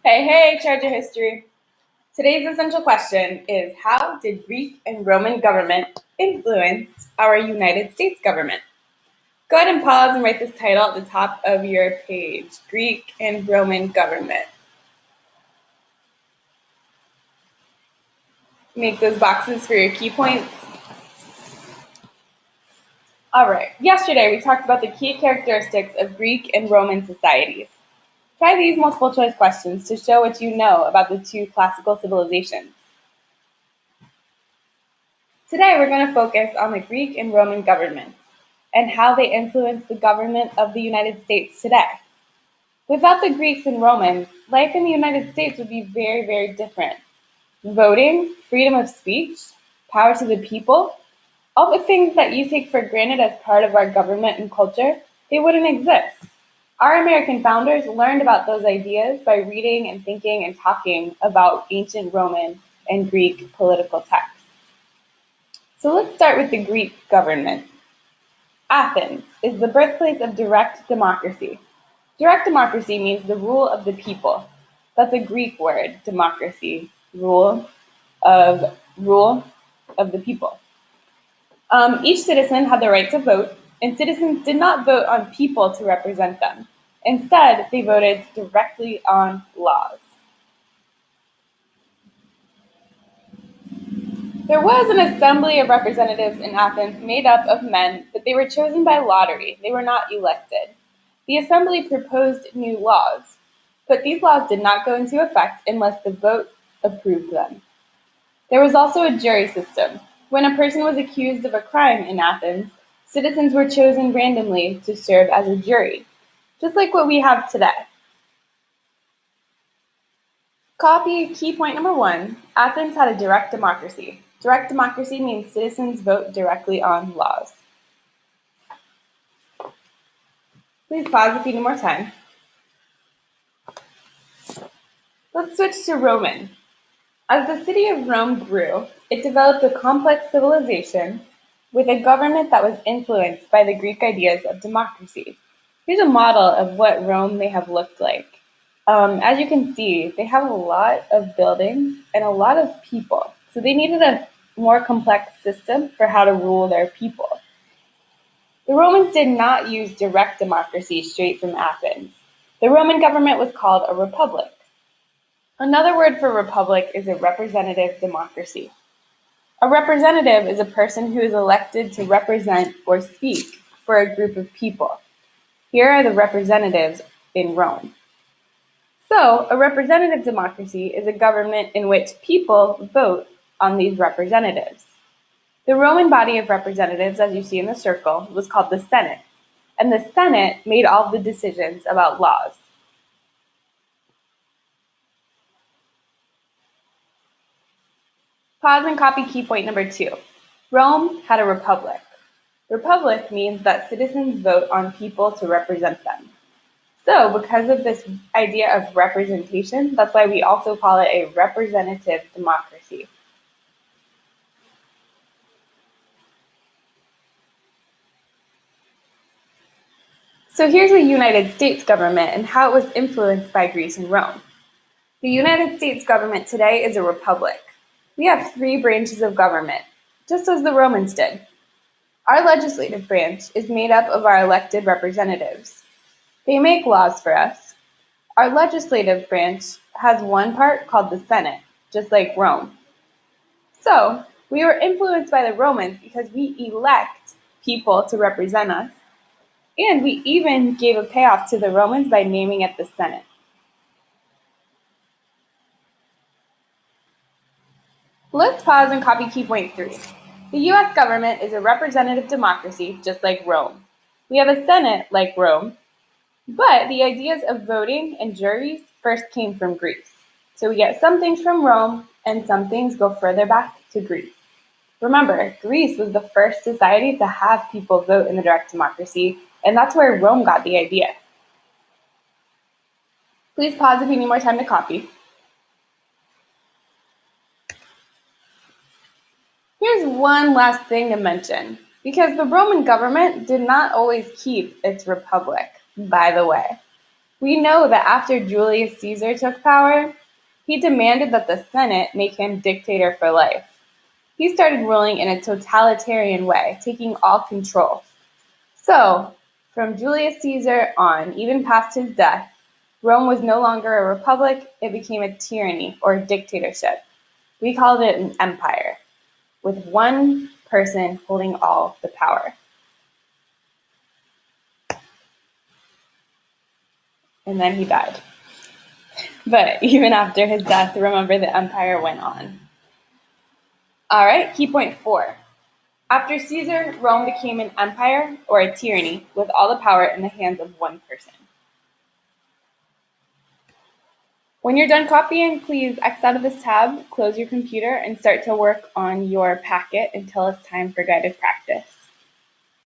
Hey, Treasure History. Today's essential question is how did Greek and Roman government influence our United States government? Go ahead and pause and write this title at the top of your page, Greek and Roman government. Make those boxes for your key points. All right, yesterday we talked about the key characteristics of Greek and Roman societies. Try these multiple choice questions to show what you know about the two classical civilizations. Today we're going to focus on the Greek and Roman governments and how they influence the government of the United States today. Without the Greeks and Romans, life in the United States would be very, very different. Voting, freedom of speech, power to the people, all the things that you take for granted as part of our government and culture, they wouldn't exist. Our American founders learned about those ideas by reading and thinking and talking about ancient Roman and Greek political texts. So let's start with the Greek government. Athens is the birthplace of direct democracy. Direct democracy means the rule of the people. That's a Greek word, democracy, rule of the people. Each citizen had the right to vote, and citizens did not vote on people to represent them. Instead, they voted directly on laws. There was an assembly of representatives in Athens made up of men, but they were chosen by lottery. They were not elected. The assembly proposed new laws, but these laws did not go into effect unless the vote approved them. There was also a jury system. When a person was accused of a crime in Athens, citizens were chosen randomly to serve as a jury, just like what we have today. Copy key point number 1. Athens had a direct democracy. Direct democracy means citizens vote directly on laws. Please pause if you need more time. Let's switch to Roman. As the city of Rome grew, it developed a complex civilization with a government that was influenced by the Greek ideas of democracy. Here's a model of what Rome may have looked like. As you can see, they have a lot of buildings and a lot of people. So they needed a more complex system for how to rule their people. The Romans did not use direct democracy straight from Athens. The Roman government was called a republic. Another word for republic is a representative democracy. A representative is a person who is elected to represent or speak for a group of people. Here are the representatives in Rome. So, a representative democracy is a government in which people vote on these representatives. The Roman body of representatives, as you see in the circle, was called the Senate, and the Senate made all the decisions about laws. Pause and copy key point number 2. Rome had a republic. Republic means that citizens vote on people to represent them. So, because of this idea of representation, that's why we also call it a representative democracy. So here's the United States government and how it was influenced by Greece and Rome. The United States government today is a republic. We have 3 branches of government, just as the Romans did. Our legislative branch is made up of our elected representatives. They make laws for us. Our legislative branch has one part called the Senate, just like Rome. So, we were influenced by the Romans because we elect people to represent us, and we even gave a payoff to the Romans by naming it the Senate. Let's pause and copy key point 3. The US government is a representative democracy, just like Rome. We have a Senate, like Rome, but the ideas of voting and juries first came from Greece. So we get some things from Rome, and some things go further back to Greece. Remember, Greece was the first society to have people vote in the direct democracy, and that's where Rome got the idea. Please pause if you need more time to copy. Here's one last thing to mention, because the Roman government did not always keep its republic, by the way. We know that after Julius Caesar took power, he demanded that the Senate make him dictator for life. He started ruling in a totalitarian way, taking all control. So, from Julius Caesar on, even past his death, Rome was no longer a republic, it became a tyranny or dictatorship. We called it an empire, with one person holding all the power. And then he died. But even after his death, remember the empire went on. All right, key point 4. After Caesar, Rome became an empire or a tyranny with all the power in the hands of one person. When you're done copying, please X out of this tab, close your computer, and start to work on your packet until it's time for guided practice.